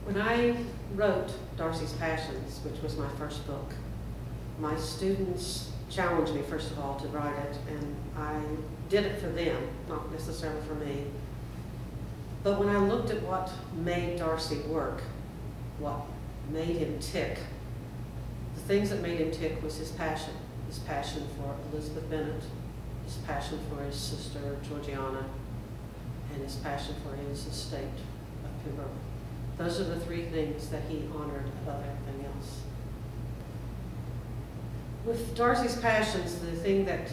When I wrote Darcy's Passions, which was my first book, my students challenged me, first of all, to write it, and I did it for them, not necessarily for me. But when I looked at what made Darcy work, what made him tick, the things that made him tick was his passion for Elizabeth Bennet, his passion for his sister Georgiana, and his passion for his estate of Pembroke. Those are the three things that he honored above everything else. With Darcy's Passions, the thing that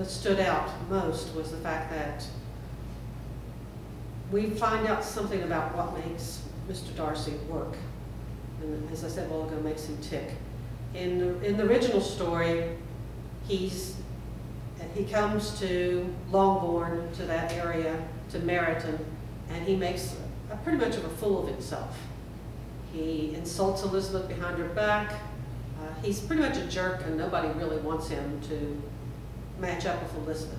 stood out most was the fact that we find out something about what makes Mr. Darcy work. And as I said a while ago, makes him tick. In the original story, he comes to Longbourn, to that area, to Meryton, and he makes pretty much of a fool of himself. He insults Elizabeth behind her back. He's pretty much a jerk, and nobody really wants him to match up with Elizabeth.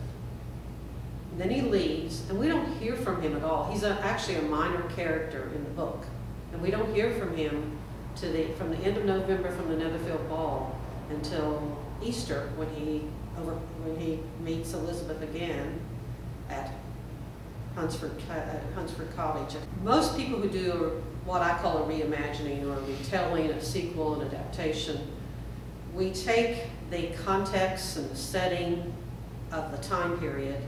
And then he leaves, and we don't hear from him at all. He's actually a minor character in the book, and we don't hear from him from the end of November, from the Netherfield Ball, until Easter, when he meets Elizabeth again at Hunsford Cottage. Most people who do what I call a reimagining or a retelling, a sequel, an adaptation, we take the context and the setting of the time period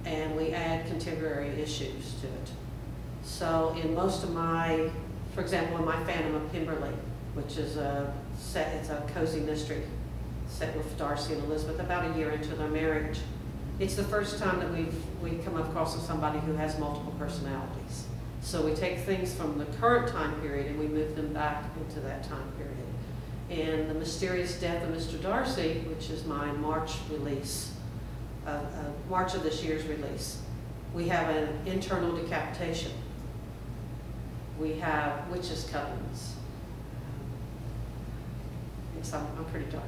and we add contemporary issues to it. So in most of my, for example, in my Phantom of Pemberley, which is it's a cozy mystery set with Darcy and Elizabeth about a year into their marriage. It's the first time that we've come across with somebody who has multiple personalities. So we take things from the current time period and we move them back into that time period. In The Mysterious Death of Mr. Darcy, which is my March release, March of this year's release, we have an internal decapitation. We have witches' covens. I'm pretty dark.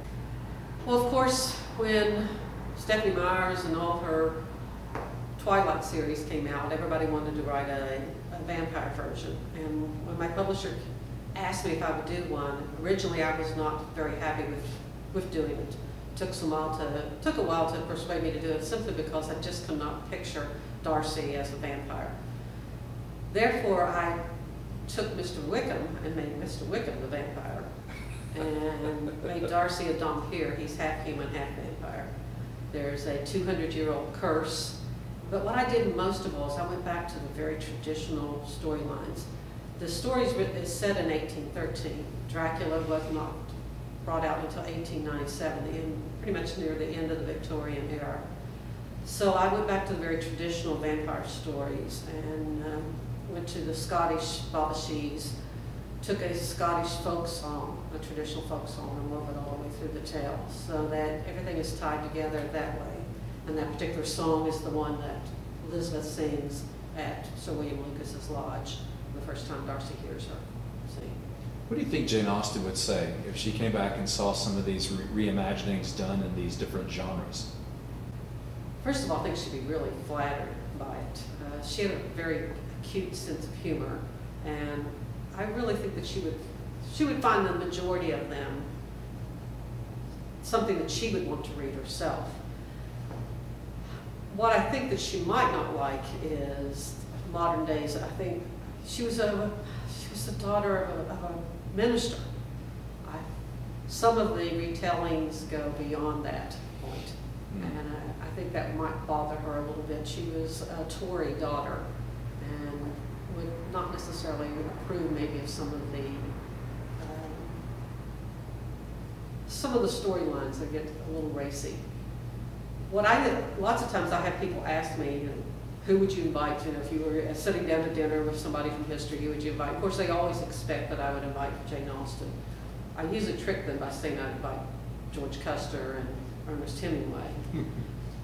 Well, of course, when Stephanie Meyer's and all her Twilight series came out, everybody wanted to write a vampire version. And when my publisher asked me if I would do one, originally I was not very happy with doing it. It took a while to persuade me to do it, simply because I just could not picture Darcy as a vampire. Therefore, I took Mr. Wickham and made Mr. Wickham the vampire, and made Darcy a Dhampir. He's half human, half vampire. There's a 200-year-old curse. But what I did most of all is I went back to the very traditional storylines. The story is set in 1813. Dracula was not brought out until 1897, pretty much near the end of the Victorian era. So I went back to the very traditional vampire stories and went to the Scottish Babashees, took a Scottish folk song, a traditional folk song, and wove it all the way through the tale, so that everything is tied together that way. And that particular song is the one that Elizabeth sings at Sir William Lucas's lodge the first time Darcy hears her sing. What do you think Jane Austen would say if she came back and saw some of these reimaginings done in these different genres? First of all, I think she'd be really flattered by it. She had a very acute sense of humor, and I really think that she would find the majority of them something that she would want to read herself. What I think that she might not like is modern days. I think she was the daughter of a minister. Some of the retellings go beyond that point, and I think that might bother her a little bit. She was a Tory daughter and would not necessarily approve maybe of some of the storylines that get a little racy. Lots of times I have people ask me, who would you invite? If you were sitting down to dinner with somebody from history, who would you invite? Of course, they always expect that I would invite Jane Austen. I usually trick them by saying I'd invite George Custer and Ernest Hemingway.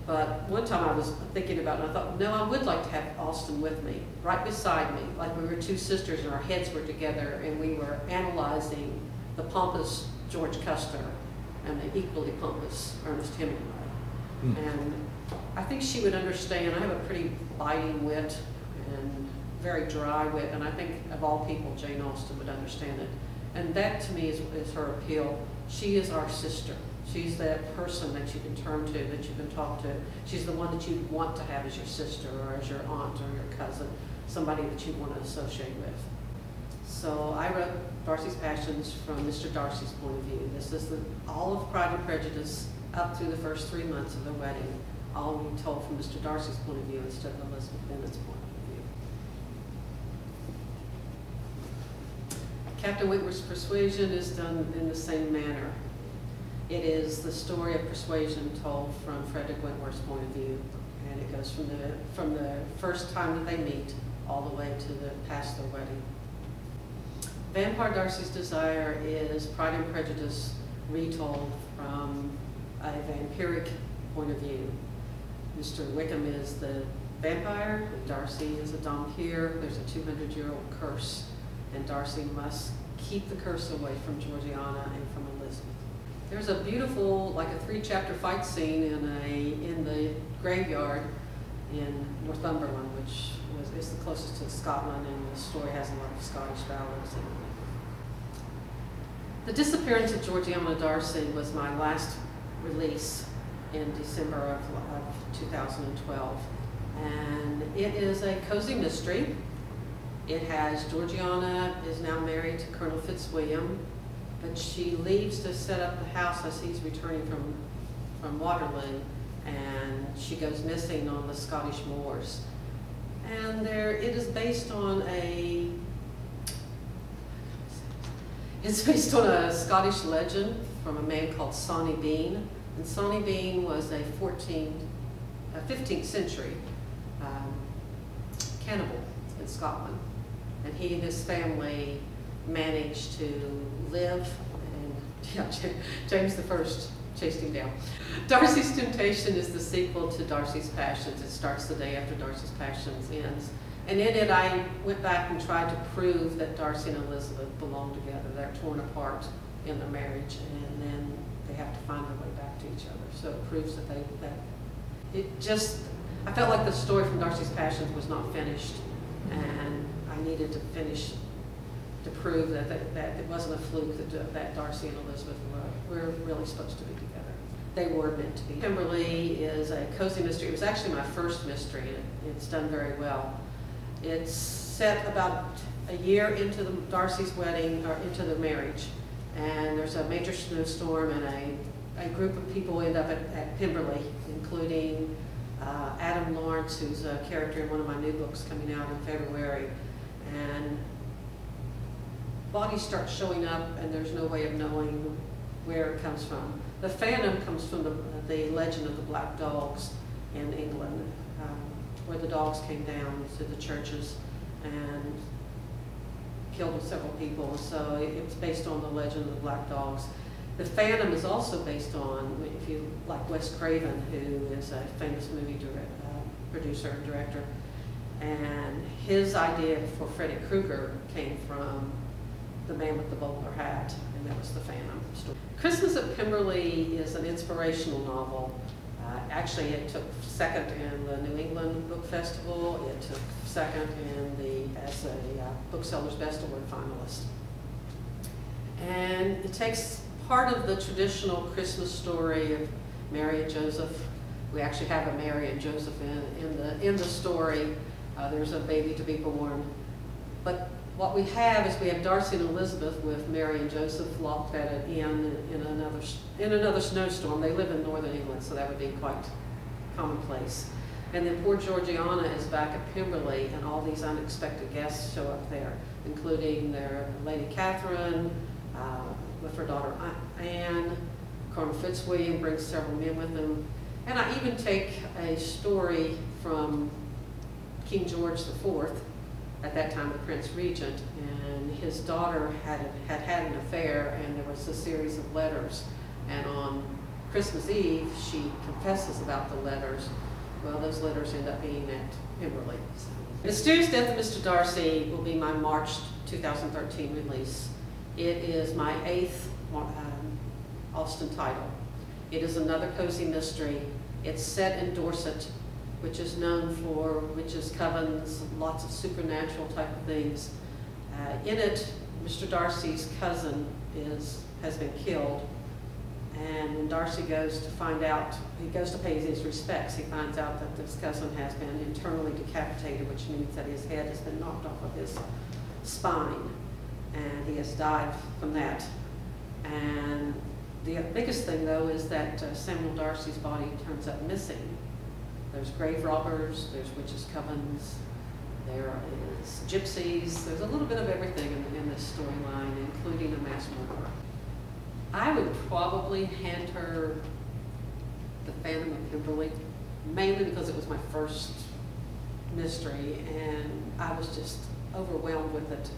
But one time I was thinking about it, and I thought, no, I would like to have Austen with me, right beside me, like we were two sisters and our heads were together and we were analyzing the pompous George Custer and the equally pompous Ernest Hemingway. And I think she would understand. I have a pretty biting wit, and very dry wit, and I think of all people, Jane Austen would understand it. And that to me is her appeal. She is our sister. She's that person that you can turn to, that you can talk to. She's the one that you want to have as your sister or as your aunt or your cousin, somebody that you want to associate with. So I wrote Darcy's Passions from Mr. Darcy's point of view. This is all of Pride and Prejudice up through the first 3 months of the wedding, all we told from Mr. Darcy's point of view instead of Elizabeth Bennet's point of view. Captain Wentworth's Persuasion is done in the same manner. It is the story of persuasion told from Frederick Wentworth's point of view, and it goes from the first time that they meet all the way to past their wedding. Vampire Darcy's Desire is Pride and Prejudice retold from a vampiric point of view. Mr. Wickham is the vampire, and Darcy is a Dhampir. There's a 200-year-old curse, and Darcy must keep the curse away from Georgiana and from Elizabeth. There's a beautiful, like a 3-chapter fight scene in the graveyard in Northumberland, which is the closest to Scotland, and the story has a lot of Scottish ballads in it. The Disappearance of Georgiana Darcy was my last release in December of 2012, and it is a cozy mystery. It has Georgiana is now married to Colonel Fitzwilliam, but she leaves to set up the house as he's returning from Waterloo, and she goes missing on the Scottish moors. And it is based on it's based on a Scottish legend from a man called Sawney Bean. And Sawney Bean was a 15th century cannibal in Scotland. And he and his family managed to live, and James I chased him down. Darcy's Temptation is the sequel to Darcy's Passions. It starts the day after Darcy's Passions ends. And in it, I went back and tried to prove that Darcy and Elizabeth belong together. They're torn apart in their marriage, and then they have to find their way back to each other. So it proves that I felt like the story from Darcy's Passions was not finished, and I needed to finish to prove that it wasn't a fluke that Darcy and Elizabeth were really supposed to be together. They were meant to be. Pemberley is a cozy mystery. It was actually my first mystery, and it's done very well. It's set about a year into Darcy's wedding, or into the marriage, and there's a major snowstorm, and a group of people end up at Pemberley, including Adam Lawrence, who's a character in one of my new books coming out in February, and bodies start showing up, and there's no way of knowing where it comes from. The phantom comes from the legend of the Black Dogs in England, where the dogs came down to the churches and killed several people. So it's based on the legend of the Black Dogs. The Phantom is also based on, if you like, Wes Craven, who is a famous movie producer and director. And his idea for Freddy Krueger came from The Man with the Bowler Hat, and that was the Phantom story. Christmas at Pemberley is an inspirational novel. Actually, it took second in the New England Book Festival. It took second as a Booksellers Best Award finalist. And it takes part of the traditional Christmas story of Mary and Joseph. We actually have a Mary and Joseph in the story. There's a baby to be born. But what we have is we have Darcy and Elizabeth with Mary and Joseph locked at an inn in another snowstorm. They live in northern England, so that would be quite commonplace. And then poor Georgiana is back at Pemberley, and all these unexpected guests show up there, including their Lady Catherine, with her daughter Anne. Colonel Fitzwilliam brings several men with him. And I even take a story from King George IV, at that time the Prince Regent, and his daughter had an affair, and there was a series of letters. And on Christmas Eve, she confesses about the letters. Well, those letters end up being at Pemberley. The Mysterious Death of Mr. Darcy will be my March 2013 release. It is my 8th Austen title. It is another cozy mystery. It's set in Dorset, which is known for witches' covens, lots of supernatural type of things. In it, Mr. Darcy's cousin has been killed, and when Darcy goes to find out, he goes to pay his respects, he finds out that this cousin has been internally decapitated, which means that his head has been knocked off of his spine, and he has died from that. And the biggest thing, though, is that Samuel Darcy's body turns up missing. There's grave robbers, there's witches' covens, there is gypsies, there's a little bit of everything in this storyline, including a mass murderer. I would probably hand her The Phantom of Kimberly, mainly because it was my first mystery, and I was just overwhelmed with it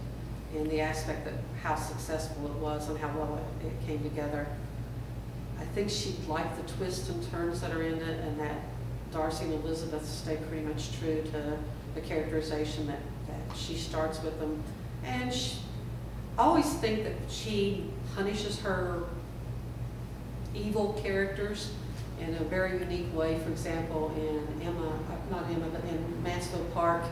in the aspect that how successful it was and how well it came together. I think she'd like the twists and turns that are in it, and that Darcy and Elizabeth stay pretty much true to the characterization that she starts with them. And I always think that she punishes her evil characters in a very unique way. For example, in in Mansfield Park,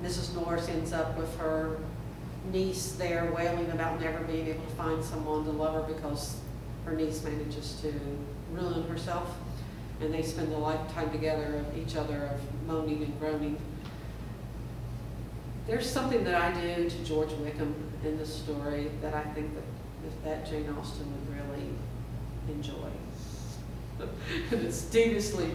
Mrs. Norris ends up with her niece there wailing about never being able to find someone to love her because her niece manages to ruin herself. And they spend a lifetime together of each other, of moaning and groaning. There's something that I do to George Wickham in this story that I think that Jane Austen would really enjoy. And it's deviously